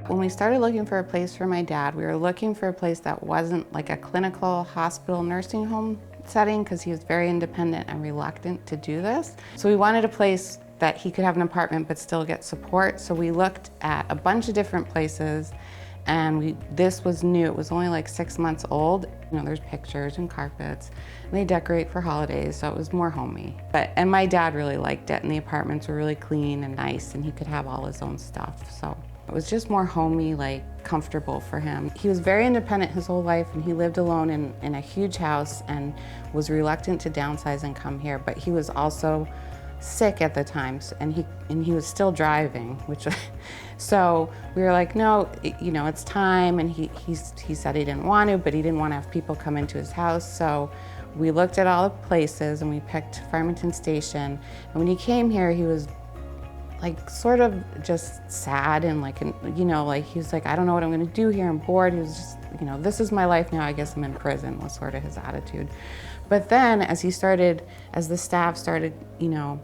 When we started looking for a place for my dad, we were looking for a place that wasn't like a clinical hospital nursing home setting because he was very independent and reluctant to do this. So we wanted a place that he could have an apartment but still get support. So we looked at a bunch of different places, and this was new. It was only like 6 months old. You know, there's pictures and carpets, and they decorate for holidays, so it was more homey. And my dad really liked it, and the apartments were really clean and nice, and he could have all his own stuff. So it was just more homey, like comfortable for him. He was very independent his whole life, and he lived alone in a huge house and was reluctant to downsize and come here, but he was also sick at the time, and he was still driving, so we were like, no, you know, it's time. And he said he didn't want to, but he didn't want to have people come into his house. So we looked at all the places and we picked Farmington Station. And when he came here, he was like sort of just sad and like, you know, like he was like, I don't know what I'm going to do here. I'm bored. He was just, you know, this is my life now. I guess I'm in prison, was sort of his attitude. But then as the staff started, you know,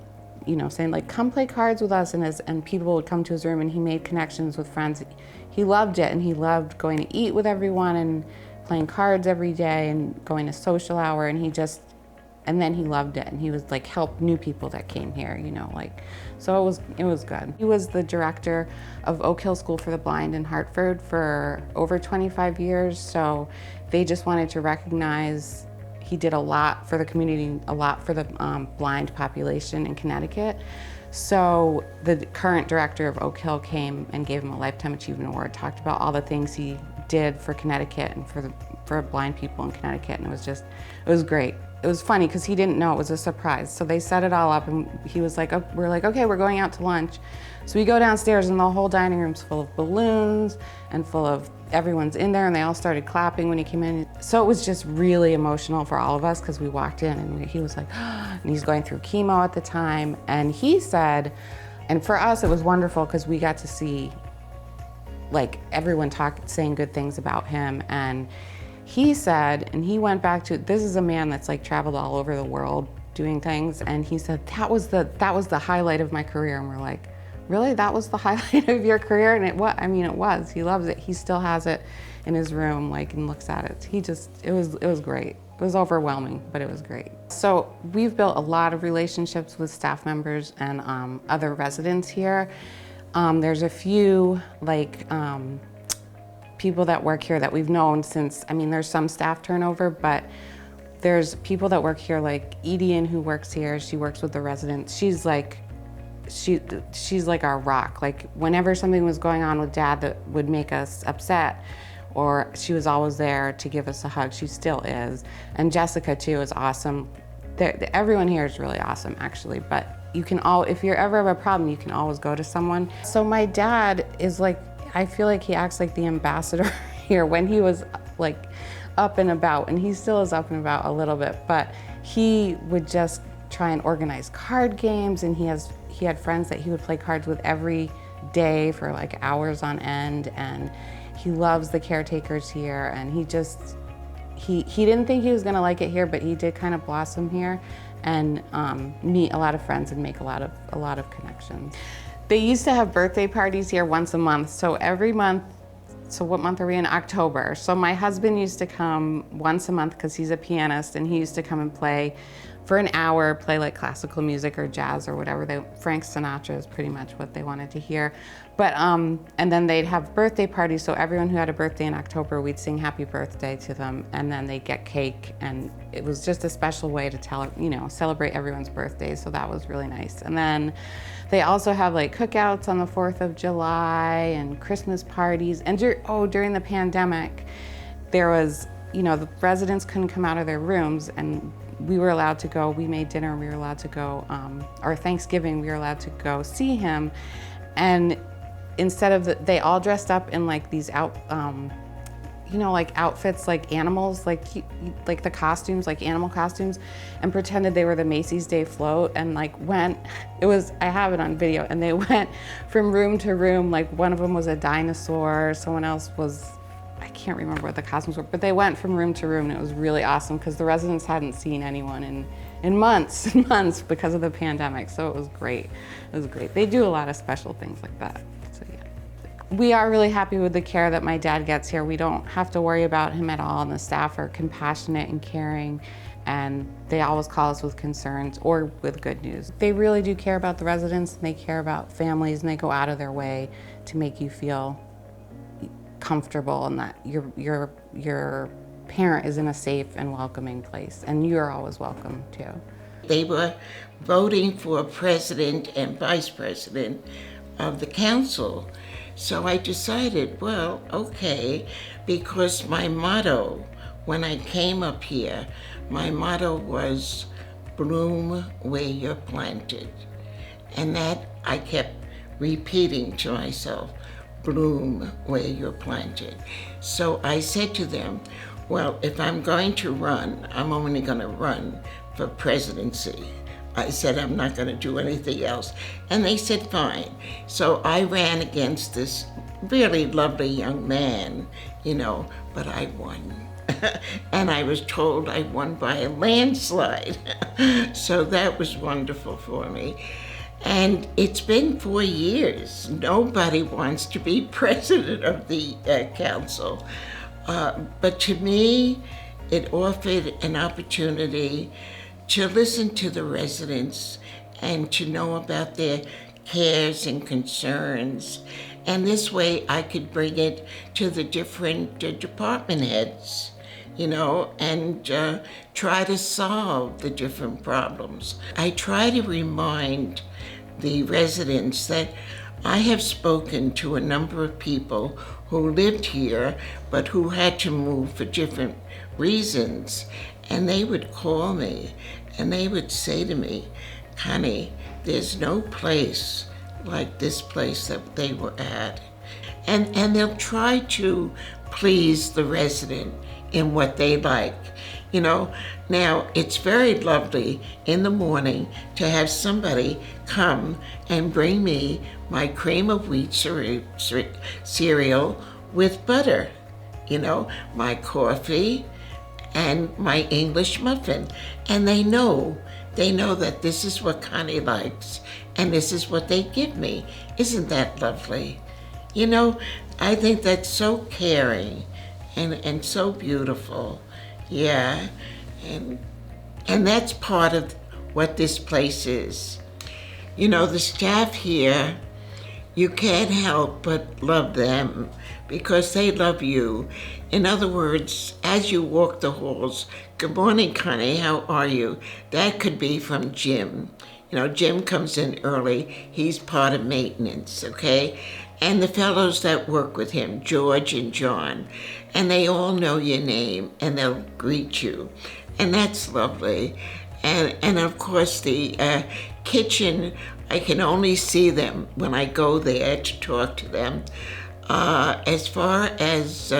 saying like, come play cards with us, and people would come to his room, and he made connections with friends. He loved it, and he loved going to eat with everyone and playing cards every day and going to social hour, and then he loved it, and he was like, helped new people that came here, you know, like, so it was good. He was the director of Oak Hill School for the Blind in Hartford for over 25 years, so they just wanted to recognize he did a lot for the community, a lot for the blind population in Connecticut. So the current director of Oak Hill came and gave him a Lifetime Achievement Award, talked about all the things he did for Connecticut and for blind people in Connecticut, and it was great. It was funny because he didn't know, it was a surprise. So they set it all up, and he was like, oh, we're like, okay, we're going out to lunch. So we go downstairs, and the whole dining room's full of balloons and full of, everyone's in there, and they all started clapping when he came in. So it was just really emotional for all of us because we walked in, and he was like, and he's going through chemo at the time. And he said, and for us it was wonderful because we got to see like everyone saying good things about him. And he said, and he went back to, this is a man that's like traveled all over the world doing things, and he said, that was the highlight of my career. And we're like, really? That was the highlight of your career? And it was. He loves it. He still has it in his room, like, and looks at it. It was great. It was overwhelming, but it was great. So we've built a lot of relationships with staff members and other residents here. There's a few, like, people that work here that we've known since, there's some staff turnover, but there's people that work here, like Edian, who works here. She works with the residents. She's like our rock. Like, whenever something was going on with Dad that would make us upset, or she was always there to give us a hug. She still is. And Jessica too is awesome. Everyone here is really awesome, actually, but if you ever have a problem, you can always go to someone. So my dad is like, I feel like he acts like the ambassador here when he was like up and about, and he still is up and about a little bit, but he would just try and organize card games, and he had friends that he would play cards with every day for like hours on end, and he loves the caretakers here, and he didn't think he was gonna like it here, but he did kind of blossom here and meet a lot of friends and make a lot of connections. They used to have birthday parties here once a month, so every month. So what month are we in? October. So my husband used to come once a month because he's a pianist, and he used to come and play for an hour, play like classical music or jazz or whatever. Frank Sinatra is pretty much what they wanted to hear. But, and then they'd have birthday parties, so everyone who had a birthday in October, we'd sing happy birthday to them, and then they'd get cake, and it was just a special way to celebrate everyone's birthday, so that was really nice. And then they also have like cookouts on the 4th of July and Christmas parties. And during the pandemic, there was, the residents couldn't come out of their rooms, and we were allowed to go. We made dinner, and we were allowed to go, or Thanksgiving, we were allowed to go see him. And instead of they all dressed up in like these like outfits like animals, like the costumes, like animal costumes, and pretended they were the Macy's Day Float, and like I have it on video, and they went from room to room. Like, one of them was a dinosaur, someone else was, I can't remember what the costumes were, but they went from room to room, and it was really awesome because the residents hadn't seen anyone in months and months because of the pandemic, so it was great. It was great. They do a lot of special things like that, so yeah. We are really happy with the care that my dad gets here. We don't have to worry about him at all, and the staff are compassionate and caring, and they always call us with concerns or with good news. They really do care about the residents, and they care about families, and they go out of their way to make you feel comfortable and that your parent is in a safe and welcoming place, and you're always welcome too. They were voting for president and vice president of the council. So I decided, well, okay, because my motto when I came up here, my motto was bloom where you're planted. And that I kept repeating to myself, bloom where you're planted. So I said to them, well, if I'm going to run, I'm only going to run for presidency. I said, I'm not going to do anything else. And they said, fine. So I ran against this really lovely young man, but I won. And I was told I won by a landslide. So that was wonderful for me. And it's been 4 years. Nobody wants to be president of the council. But to me, it offered an opportunity to listen to the residents and to know about their cares and concerns. And this way I could bring it to the different department heads, and try to solve the different problems. I try to remind the residents that I have spoken to a number of people who lived here but who had to move for different reasons, and they would call me and they would say to me, Connie, there's no place like this place that they were at. And they'll try to please the resident in what they like. Now it's very lovely in the morning to have somebody come and bring me my cream of wheat cereal with butter, my coffee and my English muffin. And they know that this is what Connie likes and this is what they give me. Isn't that lovely? I think that's so caring and so beautiful. Yeah, and that's part of what this place is. The staff here, you can't help but love them because they love you. In other words, as you walk the halls, good morning, Connie, how are you? That could be from Jim. Jim comes in early. He's part of maintenance, okay? And the fellows that work with him, George and John, and they all know your name and they'll greet you. And that's lovely. And of course the kitchen, I can only see them when I go there to talk to them. As far as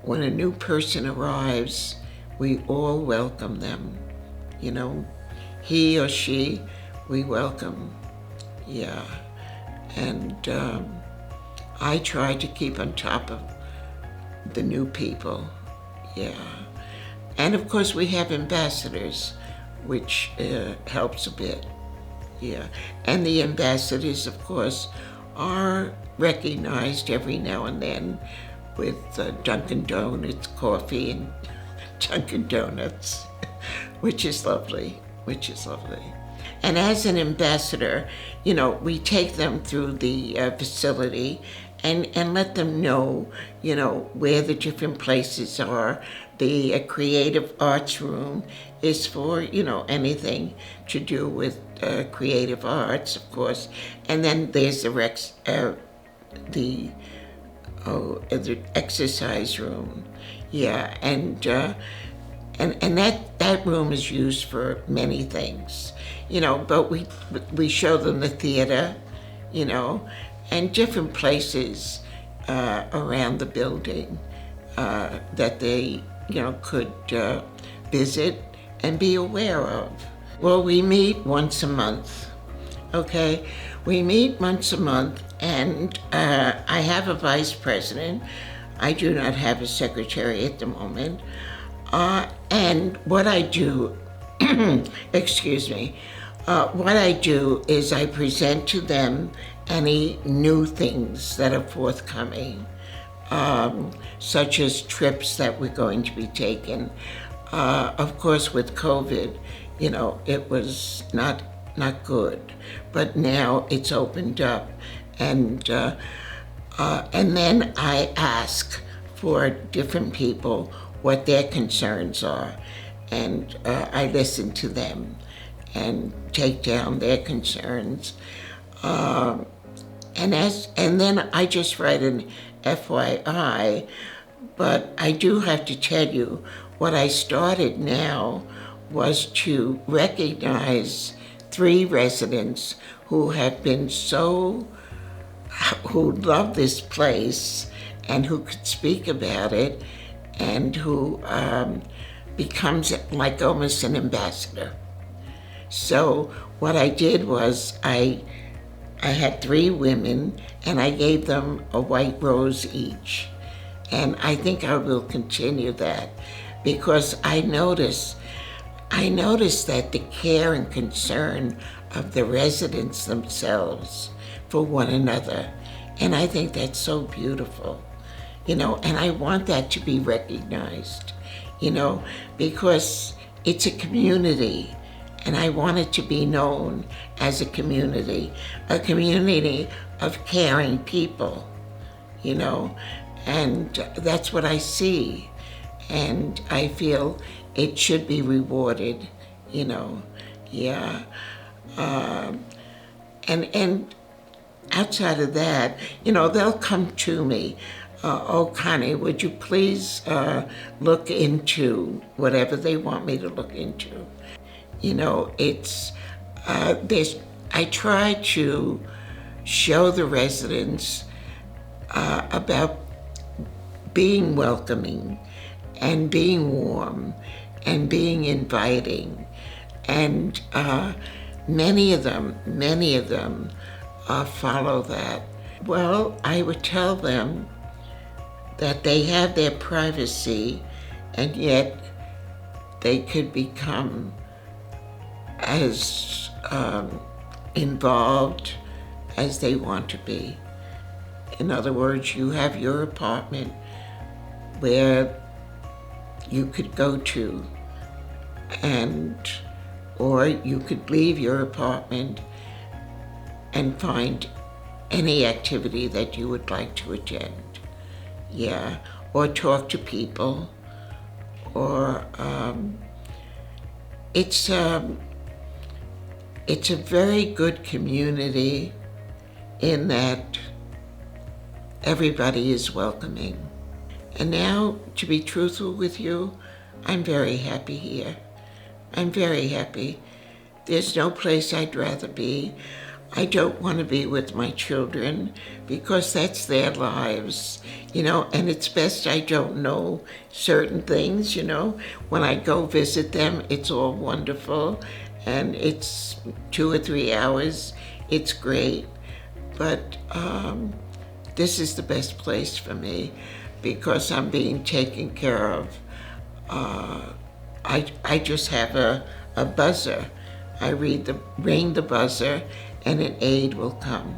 when a new person arrives, we all welcome them. He or she, we welcome. Yeah. And I try to keep on top of the new people, yeah. And of course we have ambassadors, which helps a bit, yeah. And the ambassadors, of course, are recognized every now and then with Dunkin' Donuts coffee and Dunkin' Donuts, which is lovely. And as an ambassador, we take them through the facility and let them know, where the different places are. The creative arts room is for, anything to do with creative arts, of course. And then there's the exercise room, yeah, and that room is used for many things, but we show them the theater, and different places around the building that they, could visit and be aware of. Well, we meet once a month, okay? We meet once a month, and I have a vice president. I do not have a secretary at the moment. And what I do, excuse me, what I do is I present to them any new things that are forthcoming, such as trips that we're going to be taking. Of course, with COVID, it was not good, but now it's opened up, and then I ask for different people what their concerns are, and I listen to them and take down their concerns. And then I just write an FYI, but I do have to tell you, what I started now was to recognize 3 residents who have been who love this place and who could speak about it, and who becomes like almost an ambassador. So what I did was I had 3 women, and I gave them a white rose each. And I think I will continue that, because I noticed that the care and concern of the residents themselves for one another, and I think that's so beautiful, and I want that to be recognized, because it's a community. And I want it to be known as a community of caring people, and that's what I see. And I feel it should be rewarded, yeah. And outside of that, they'll come to me. Oh, Connie, would you please look into whatever they want me to look into? I try to show the residents about being welcoming and being warm and being inviting. And many of them follow that. Well, I would tell them that they have their privacy, and yet they could become as involved as they want to be. In other words, you have your apartment where you could go to, or you could leave your apartment and find any activity that you would like to attend, or talk to people, or it's a very good community in that everybody is welcoming. And now, to be truthful with you, I'm very happy here. I'm very happy. There's no place I'd rather be. I don't want to be with my children because that's their lives, and it's best I don't know certain things, When I go visit them, it's all wonderful, and it's 2 or 3 hours. It's great, but this is the best place for me because I'm being taken care of. I just have a buzzer. I ring the buzzer, and an aide will come.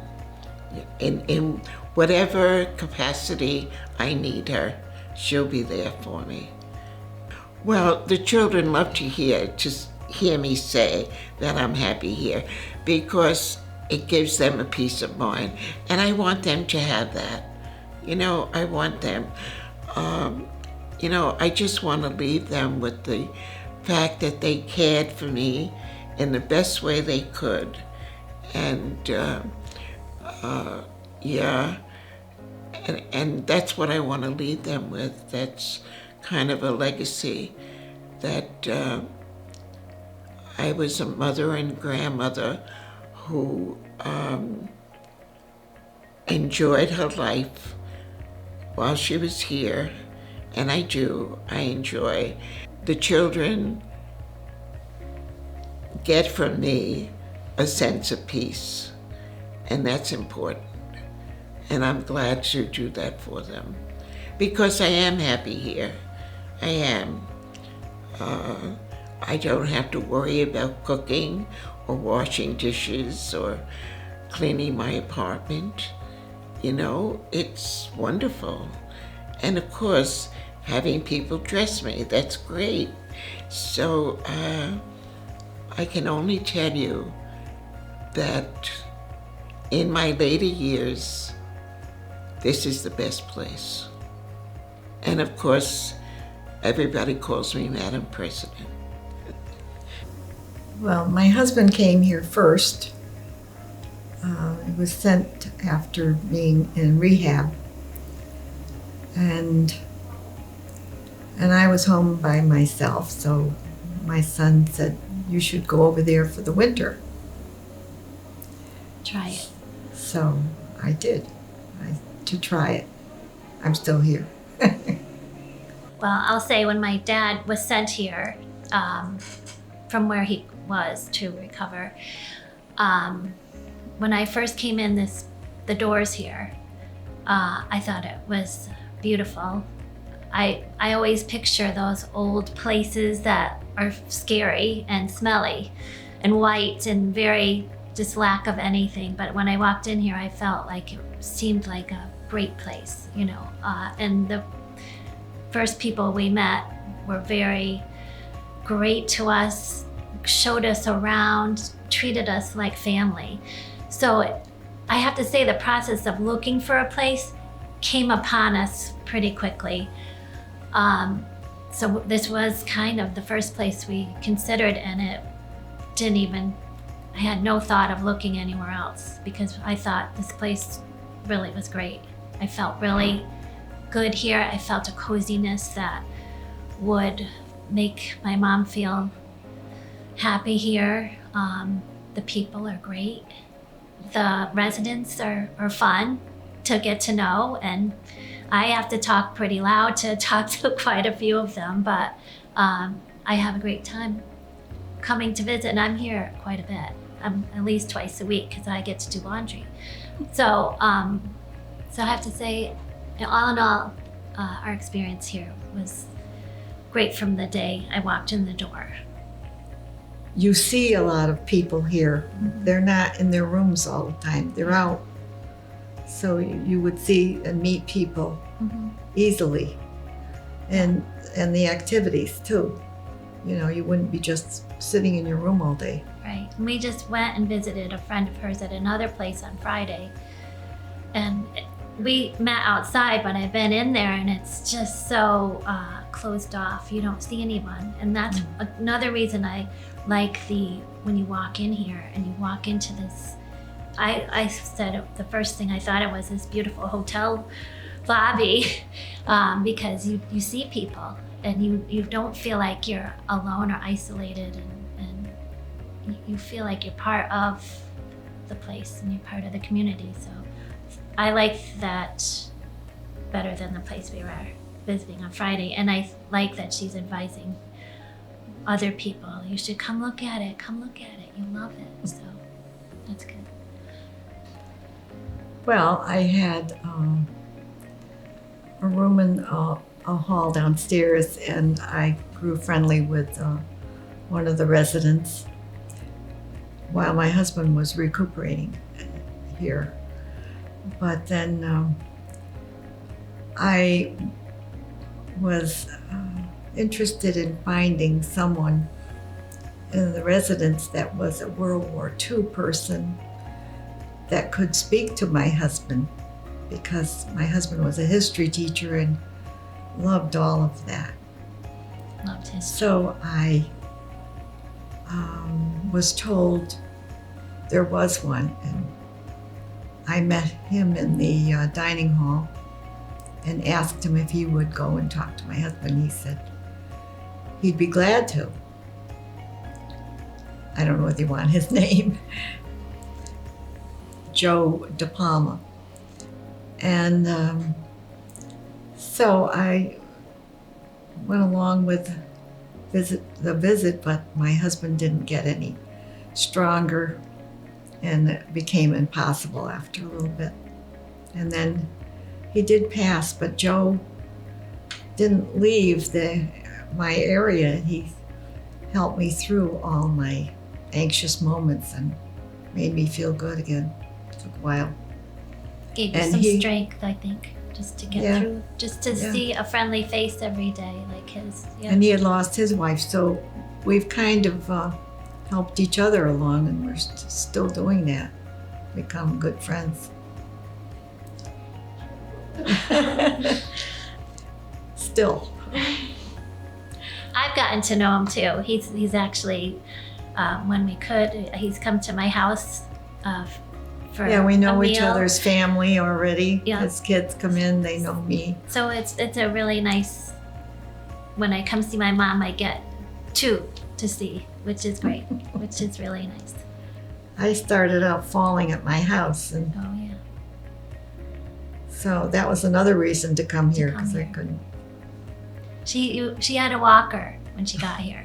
In whatever capacity I need her, she'll be there for me. Well, the children love to hear me say that I'm happy here because it gives them a peace of mind, and I want them to have that. I want them. I just want to leave them with the fact that they cared for me in the best way they could. And and that's what I want to leave them with. That's kind of a legacy that I was a mother and grandmother who enjoyed her life while she was here, and I enjoy. The children get from me a sense of peace, and that's important. And I'm glad to do that for them because I am happy here. I am. I don't have to worry about cooking or washing dishes or cleaning my apartment. It's wonderful. And of course, having people dress me, that's great. So I can only tell you that in my later years, this is the best place. And of course, everybody calls me Madam President. Well, my husband came here first. He was sent after being in rehab. And I was home by myself, so my son said, "You should go over there for the winter." Try it. So I did, to try it. I'm still here. Well, I'll say when my dad was sent here from where he was to recover, when I first came in the doors here, I thought it was beautiful. I always picture those old places that are scary and smelly and white and very just lack of anything. But when I walked in here, I felt like it seemed like a great place, and the first people we met were very great to us, showed us around, treated us like family. So I have to say the process of looking for a place came upon us pretty quickly. So this was kind of the first place we considered, and I had no thought of looking anywhere else because I thought this place really was great. I felt really good here. I felt a coziness that would make my mom feel happy here. The people are great. The residents are fun to get to know, and I have to talk pretty loud to talk to quite a few of them, but I have a great time coming to visit, and I'm here quite a bit. I'm at least twice a week because I get to do laundry. So I have to say, all in all, our experience here was great from the day I walked in the door. You see a lot of people here. They're not in their rooms all the time. They're out. So you would see and meet people easily. And the activities too. You wouldn't be just sitting in your room all day. Right. And we just went and visited a friend of hers at another place on Friday. And we met outside, but I've been in there and it's just so closed off. You don't see anyone. And that's another reason I like when you walk in here and you walk into this, I said the first thing I thought it was this beautiful hotel lobby because you see people and you don't feel like you're alone or isolated, and you feel like you're part of the place and you're part of the community. So I like that better than the place we were visiting on Friday. And I like that she's advising other people, you should come look at it, you love it. So that's good. Well, I had a room in a hall downstairs, and I grew friendly with one of the residents while my husband was recuperating here. But then I was interested in finding someone in the residence that was a World War II person that could speak to my husband, because my husband was a history teacher and loved all of that. Loved history. So I was told there was one, and I met him in the dining hall and asked him if he would go and talk to my husband. He said he'd be glad to. I don't know whether you want his name. Joe De Palma. And so I went along with the visit, but my husband didn't get any stronger, and it became impossible after a little bit. And then he did pass, but Joe didn't leave my area. He helped me through all my anxious moments and made me feel good again. Took a while. Gave you And some he- strength, I think, just to get Yeah. through, just to Yeah. see a friendly face every day like his. Yeah. And he had lost his wife, so we've kind of helped each other along, and we're still doing that. Become good friends. Still. I've gotten to know him too. He's actually, when we could, he's come to my house for Yeah, we know a each meal. other's family already. Yeah. His kids come in, they know me. So it's a really nice. When I come see my mom, I get two to see, which is great, which is really nice. I started out falling at my house, and Oh yeah. so that was another reason to come here, come because I here. couldn't. She had a walker when she got here,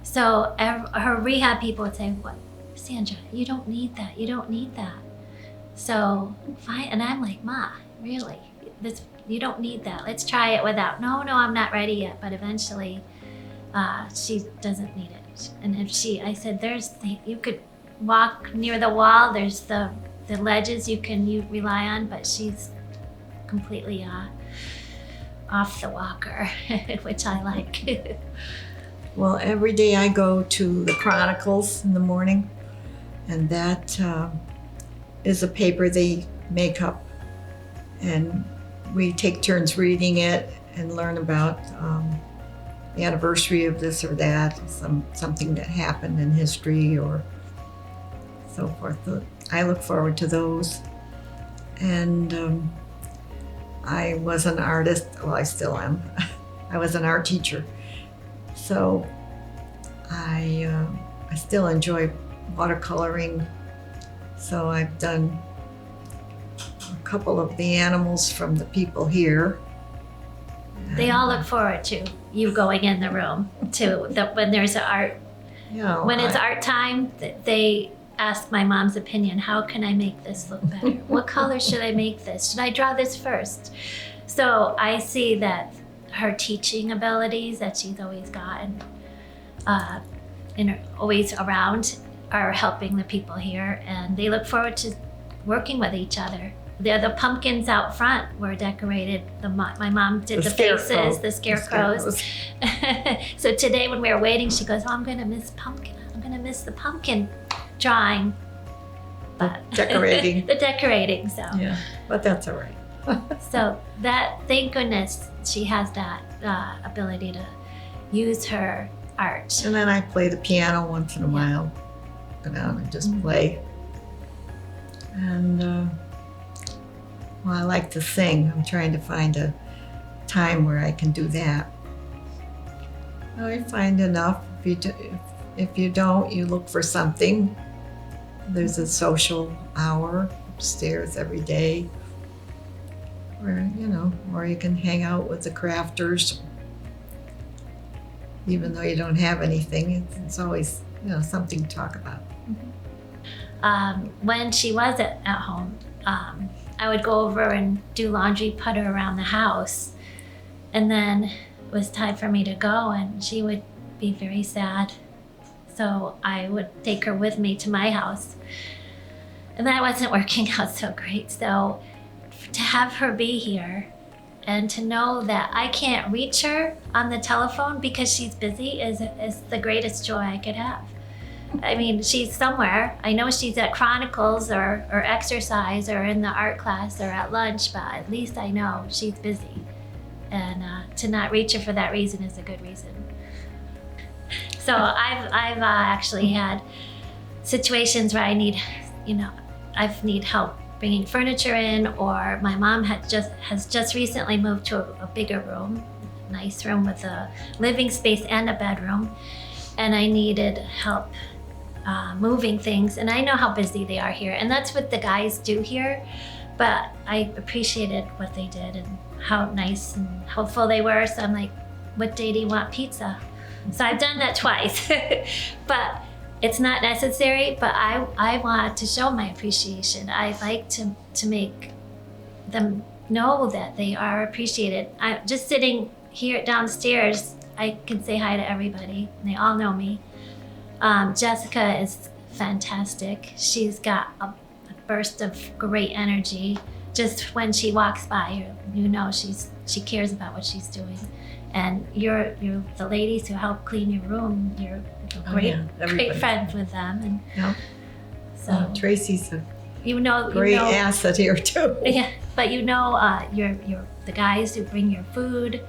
so her rehab people would say, "What, Sandra? You don't need that. You don't need that." So fine, and I'm like, "Ma, really? This you don't need that. Let's try it without." No, I'm not ready yet. But eventually, she doesn't need it. And if I said, you could walk near the wall. There's the ledges you rely on, but she's completely off the walker, which I like. Well, every day I go to the Chronicles in the morning, and that is a paper they make up, and we take turns reading it and learn about the anniversary of this or that, something that happened in history or so forth. I look forward to those. And I was an artist. Well, I still am. I was an art teacher. So I still enjoy watercoloring. So I've done a couple of the animals from the people here. They all look forward to you going in the room when there's art. You know, When it's art time, they ask my mom's opinion. How can I make this look better? What color should I make this? Should I draw this first? So I see that her teaching abilities that she's always gotten, always around, are helping the people here, and they look forward to working with each other. The pumpkins out front were decorated. My mom did the faces, the scarecrows. So today when we were waiting, she goes, "Oh, I'm gonna miss pumpkin. I'm gonna miss the pumpkin drawing." But decorating. the decorating. So Yeah, but that's all right. so that, thank goodness she has that ability to use her art. And then I play the piano once in a while. Go down and just play. And well, I like to sing. I'm trying to find a time where I can do that. I find enough. If you don't, you look for something. There's a social hour upstairs every day, where or you can hang out with the crafters. Even though you don't have anything, it's always something to talk about. When she was at home, I would go over and do laundry, put her around the house, and then it was time for me to go, and she would be very sad. So I would take her with me to my house, and that wasn't working out so great. So to have her be here and to know that I can't reach her on the telephone because she's busy is the greatest joy I could have. I mean, she's somewhere. I know she's at Chronicles or exercise or in the art class or at lunch, but at least I know she's busy. And to not reach her for that reason is a good reason. So I've actually had situations where I need help bringing furniture in, or my mom has just recently moved to a bigger room, nice room with a living space and a bedroom, and I needed help moving things, and I know how busy they are here, and that's what the guys do here, but I appreciated what they did and how nice and helpful they were. So I'm like, what day do you want pizza? So I've done that twice, but it's not necessary, but I want to show my appreciation. I like to make them know that they are appreciated. I'm just sitting here downstairs, I can say hi to everybody. They all know me. Jessica is fantastic. She's got a burst of great energy. Just when she walks by, you know she cares about what she's doing. And you're the ladies who help clean your room. You're great everybody. friends with them, and Yeah. so Tracy's a you know great asset here too. Yeah, but you know, you're the guys who bring your food.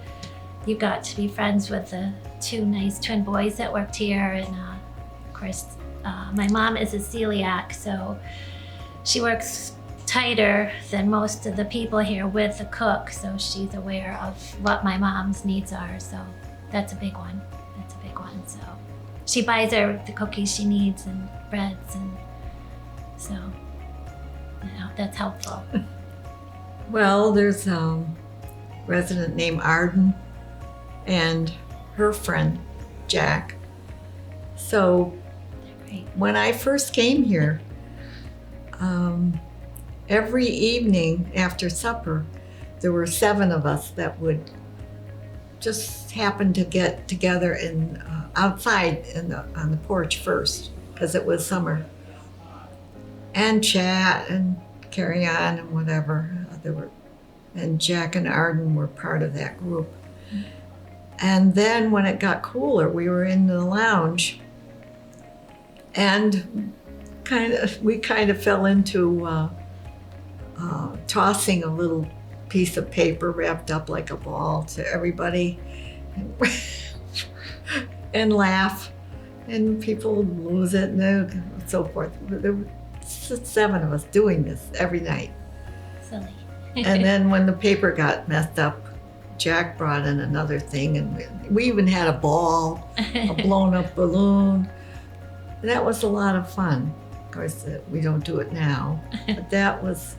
You got to be friends with the two nice twin boys that worked here, and of course, my mom is a celiac, so she works tighter than most of the people here with the cook, so she's aware of what my mom's needs are. So that's a big one. That's a big one. So she buys her the cookies she needs and breads, and so that's helpful. Well, there's a resident named Arden and her friend Jack. So Great. when I first came here, every evening after supper, there were 7 of us that would just happen to get together in outside on the porch first, because it was summer, and chat and carry on and whatever. And Jack and Arden were part of that group. And then when it got cooler, we were in the lounge, and we kind of fell into tossing a little piece of paper wrapped up like a ball to everybody, and laugh, and people would lose it, and so forth. There were 7 of us doing this every night. Silly. And then when the paper got messed up, Jack brought in another thing, and we even had a ball, a blown up balloon. That was a lot of fun. Of course, we don't do it now, but that was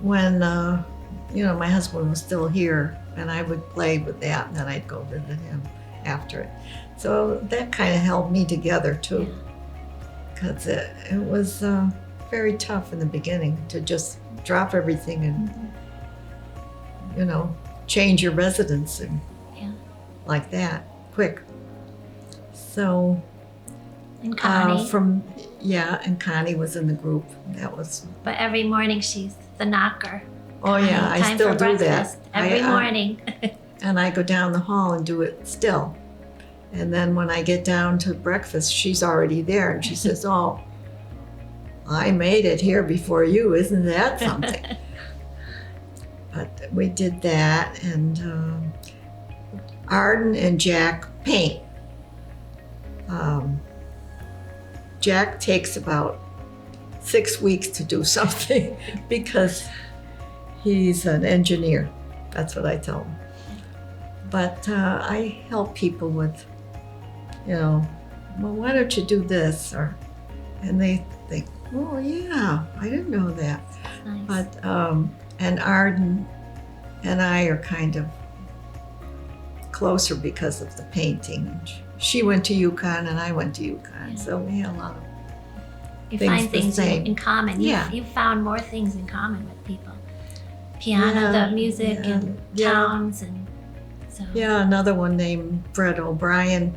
when, my husband was still here, and I would play with that, and then I'd go visit him after it. So that kind of held me together too, because it was very tough in the beginning to just drop everything and, change your residence and like that, quick. So, And Connie. and Connie was in the group. That was. But every morning she's the knocker. Oh yeah, I Time still for do breakfast. that. Every morning. And I go down the hall and do it still. And then when I get down to breakfast, she's already there, and she says, "Oh, I made it here before you. Isn't that something?" But we did that, and Arden and Jack paint. Jack takes about 6 weeks to do something because he's an engineer. That's what I tell him. But I help people with, well, why don't you do this? And they think, oh yeah, I didn't know that. Nice. But and Arden and I are kind of closer because of the painting. And she went to UConn and I went to UConn, so we had a lot of You things find the things same. in common. Yeah. You've found more things in common with people. Piano, the music, and towns, and so. Yeah, another one named Fred O'Brien.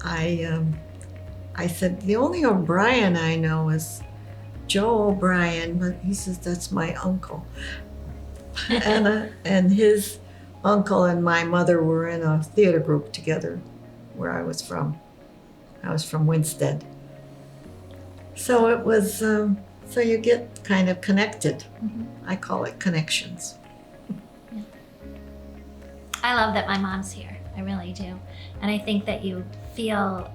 I said, the only O'Brien I know is Joe O'Brien, but he says, that's my uncle. and his uncle and my mother were in a theater group together where I was from. I was from Winstead. So it was, so you get kind of connected. Mm-hmm. I call it connections. I love that my mom's here. I really do. And I think that you feel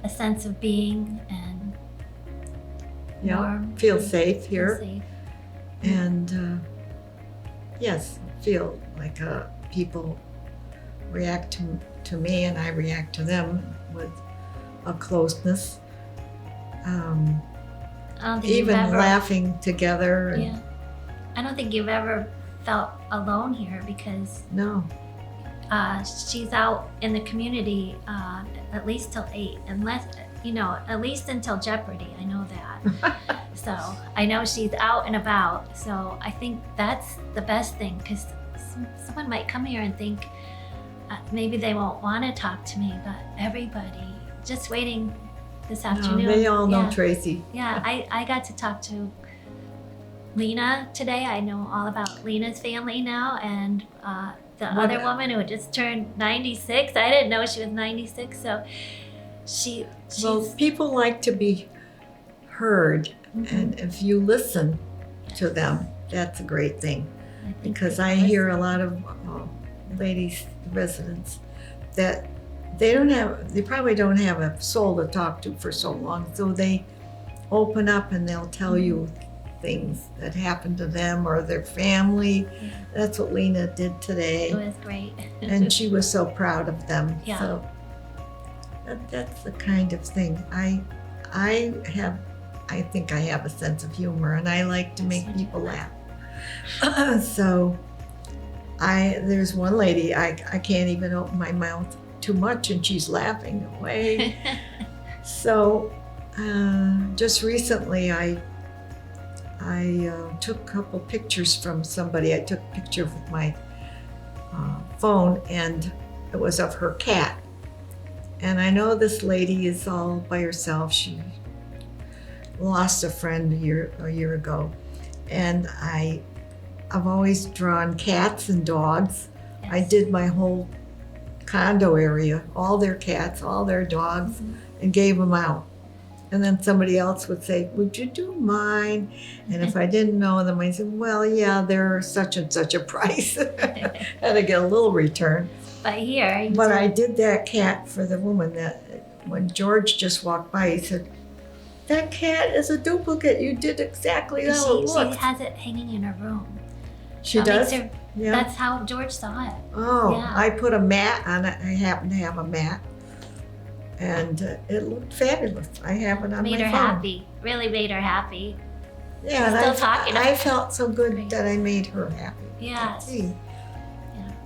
a sense of being and warm. Feel safe here. Feel safe. And yes, feel like people react to me and I react to them with a closeness. I don't think Even you've ever, laughing together. And, Yeah. I don't think you've ever felt alone here because No. she's out in the community at least till 8, unless, at least until Jeopardy. I know that. So I know she's out and about. So I think that's the best thing, because someone might come here and think maybe they won't want to talk to me, but everybody just waiting this No, afternoon. they all know Yeah. Tracy. Yeah, I got to talk to Lena today. I know all about Lena's family now, and the What- other woman who just turned 96. I didn't know she was 96, so she's Well, people like to be heard, and if you listen to them, that's a great thing. I think Because people I hear a listen. lot of ladies, residents, that they probably don't have a soul to talk to for so long, so they open up and they'll tell you things that happened to them or their family. Yeah. That's what Lena did today, It was great. and she was so proud of them. Yeah. So that's the kind of thing. I think I have a sense of humor, and I like to make Yes, you do. people laugh. So there's one lady, I can't even open my mouth too much, and she's laughing away. So just recently, I took a couple pictures from somebody. I took a picture with my phone, and it was of her cat. And I know this lady is all by herself. She lost a friend a year ago, and I've always drawn cats and dogs. I Yes. did my whole condo area, all their cats, all their dogs, and gave them out. And then somebody else would say, "Would you do mine?" And if I didn't know them, I said, "Well, yeah, they're such and such a price." And I get a little return. But here, you But did- I did that cat for the woman that when George just walked by, he said, "That cat is a duplicate. You did exactly how it she looked." has it hanging in her room. She That does? makes her- Yeah. That's how George saw it. Oh, Yeah. I put a mat on it. I happen to have a mat. And it looked fabulous. I have it on Made my her phone. happy. Really made her happy. Yeah, and Still talking I about felt so good Great. that I made her happy. Yes. See.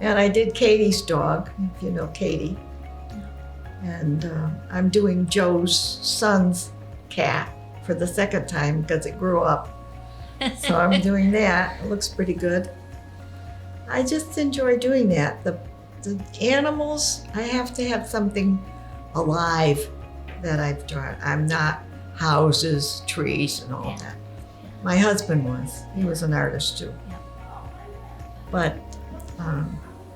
And I did Katie's dog, if you know Katie. And I'm doing Joe's son's cat for the second time because it grew up. So I'm doing that. It looks pretty good. I just enjoy doing that. The animals, I have to have something alive that I've drawn. I'm not houses, trees, and all Yeah. that. My husband was. He was an artist too. Yeah. But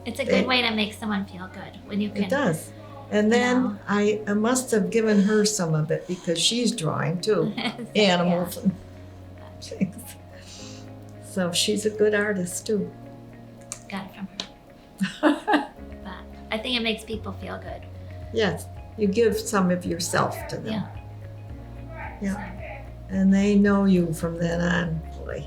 It's a They- good way to make someone feel good when you can. it does. And then No. I must have given her some of it because she's drawing too. Animals and things. So she's a good artist too. Got it from her. But I think it makes people feel good. Yes, you give some of yourself to them. Yeah. Yeah. And they know you from then on. Boy,